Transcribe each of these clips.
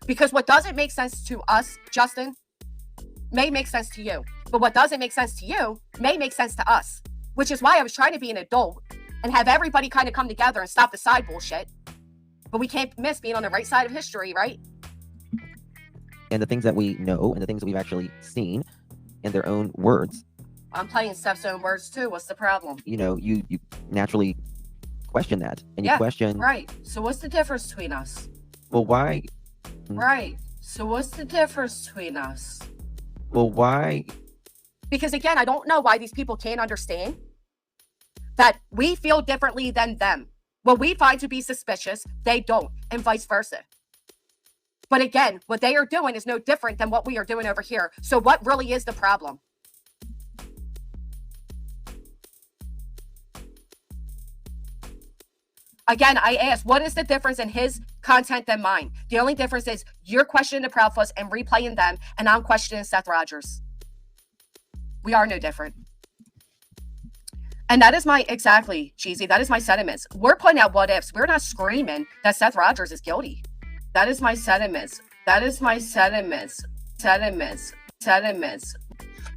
Because what doesn't make sense to us, Justin, may make sense to you. But what doesn't make sense to you may make sense to us. Which is why I was trying to be an adult and have everybody kind of come together and stop the side bullshit. But we can't miss being on the right side of history, right? And the things that we know and the things that we've actually seen in their own words. I'm playing Steph's own words too. What's the problem? You know, you naturally question that. And you question... Right. So what's the difference between us? Well, why... Right. So what's the difference between us? Well, why... Because again, I don't know why these people can't understand that we feel differently than them. What we find to be suspicious, they don't, and vice versa. But again, what they are doing is no different than what we are doing over here. So what really is the problem? Again, I asked, what is the difference in his content than mine? The only difference is you're questioning the Proud Boys and replaying them, and I'm questioning Seth Rogers. We are no different. And that is my, exactly, Cheesy, that is my sentiments. We're putting out what ifs. We're not screaming that Seth Rogers is guilty. That is my sentiments. That is my sentiments. Sentiments.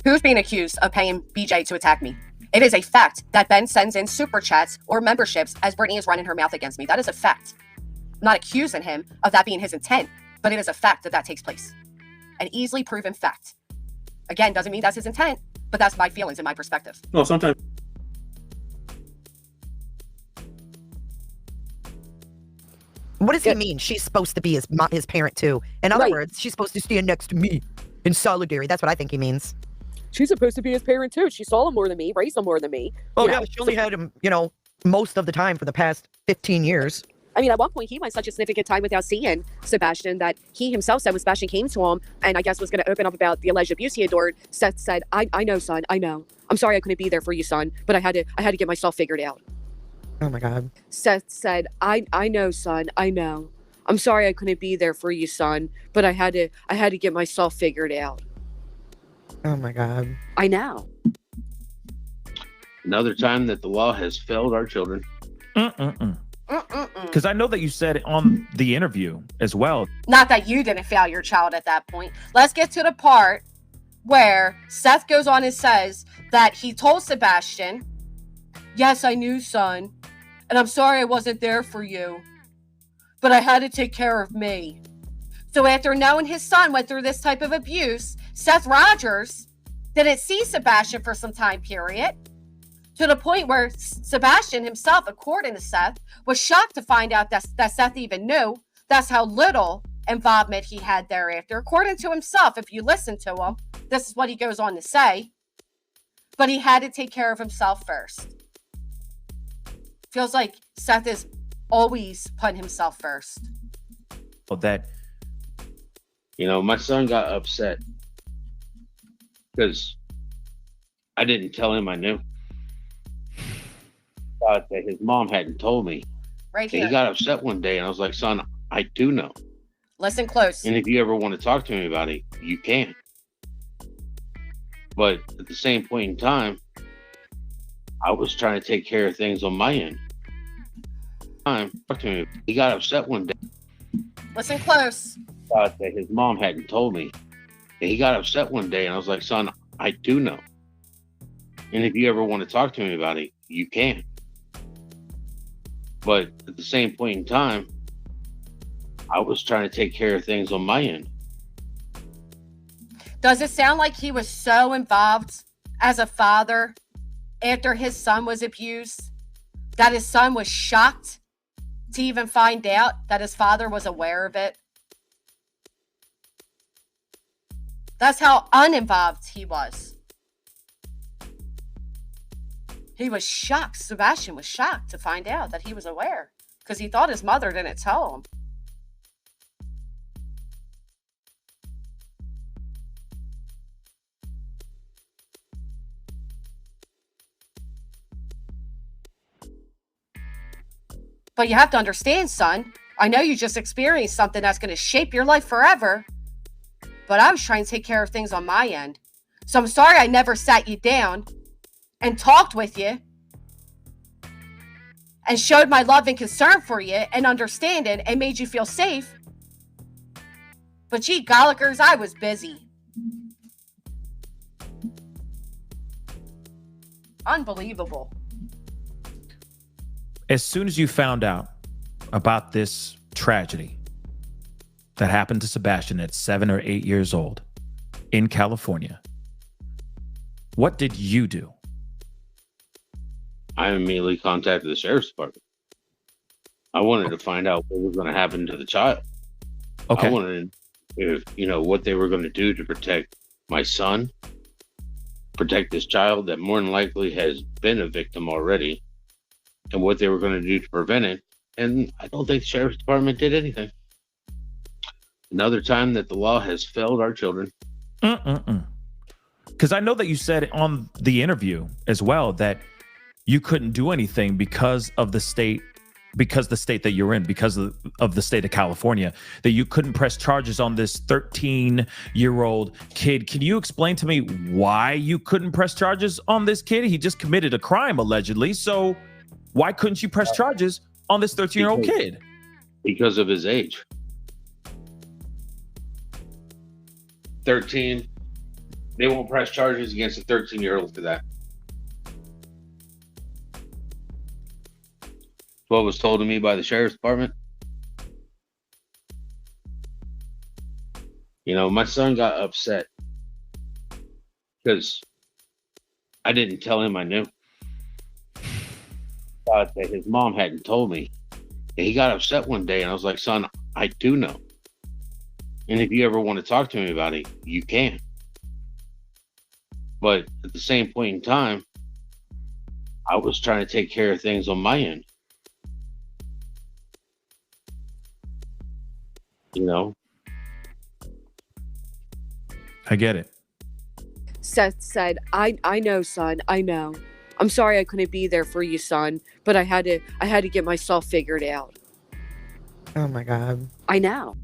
Who's being accused of paying BJ to attack me? It is a fact that Ben sends in super chats or memberships as Brittany is running her mouth against me. That is a fact. I'm not accusing him of that being his intent, but it is a fact that that takes place. An easily proven fact. Again, doesn't mean that's his intent, but that's my feelings and my perspective. No, sometimes. What does he mean? She's supposed to be his parent too. In other words, she's supposed to stand next to me in solidarity. That's what I think he means. She's supposed to be his parent too. She saw him more than me, raised him more than me. Oh yeah, she only had him, most of the time for the past 15 years. I mean, at one point, he went such a significant time without seeing Sebastian that he himself said when Sebastian came to him and I guess was going to open up about the alleged abuse he endured, Seth said, I know, son, I know. I'm sorry I couldn't be there for you, son, but I had to get myself figured out. Oh my God. Seth said, I know, son, I know. I'm sorry I couldn't be there for you, son, but I had to get myself figured out. Oh my God. I know. Another time that the law has failed our children. Because I know that you said it on the interview as well. Not that you didn't fail your child at that point. Let's get to the part where Seth goes on and says that he told Sebastian, yes, I knew, son, and I'm sorry I wasn't there for you, but I had to take care of me. So after knowing his son went through this type of abuse, Seth Rogers didn't see Sebastian for some time period, to the point where Sebastian himself, according to Seth, was shocked to find out that Seth even knew. That's how little involvement he had thereafter. According to himself, if you listen to him, this is what he goes on to say. But he had to take care of himself first. Feels like Seth is always putting himself first. That, my son got upset because I didn't tell him I knew. Thought that his mom hadn't told me. Right here. He got upset one day and I was like, son, I do know. Listen close. And if you ever want to talk to me about it, you can. But at the same point in time, I was trying to take care of things on my end. Talk to me. He got upset one day. Listen close. Thought that his mom hadn't told me. And he got upset one day and I was like, son, I do know. And if you ever want to talk to me about it, you can. But at the same point in time, I was trying to take care of things on my end. Does it sound like he was so involved as a father after his son was abused that his son was shocked to even find out that his father was aware of it? That's how uninvolved he was. He was shocked. Sebastian was shocked to find out that he was aware because he thought his mother didn't tell him. But you have to understand, son, I know you just experienced something that's going to shape your life forever, but I was trying to take care of things on my end. So I'm sorry I never sat you down and talked with you and showed my love and concern for you and understanding and made you feel safe. But gee, Gollikers, I was busy. Unbelievable. As soon as you found out about this tragedy that happened to Sebastian at 7 or 8 years old in California, what did you do? I immediately contacted the sheriff's department. I wanted to find out what was going to happen to the child. Okay. I wanted, what they were going to do to protect my son, protect this child that more than likely has been a victim already, and what they were going to do to prevent it. And I don't think the sheriff's department did anything. Another time that the law has failed our children. Because I know that you said on the interview as well that you couldn't do anything because of the state that you're in, because of the state of California, that you couldn't press charges on this 13-year-old kid. Can you explain to me why you couldn't press charges on this kid? He just committed a crime, allegedly. So why couldn't you press charges on this 13-year-old kid? Because of his age. 13. They won't press charges against a 13-year-old for that. What was told to me by the sheriff's department. My son got upset because I didn't tell him I knew. That his mom hadn't told me. And he got upset one day, and I was like, son, I do know. And if you ever want to talk to me about it, you can. But at the same point in time, I was trying to take care of things on my end. I get it. Seth said, I know, son, I know. I'm sorry I couldn't be there for you, son, but I had to get myself figured out. Oh my God. I know.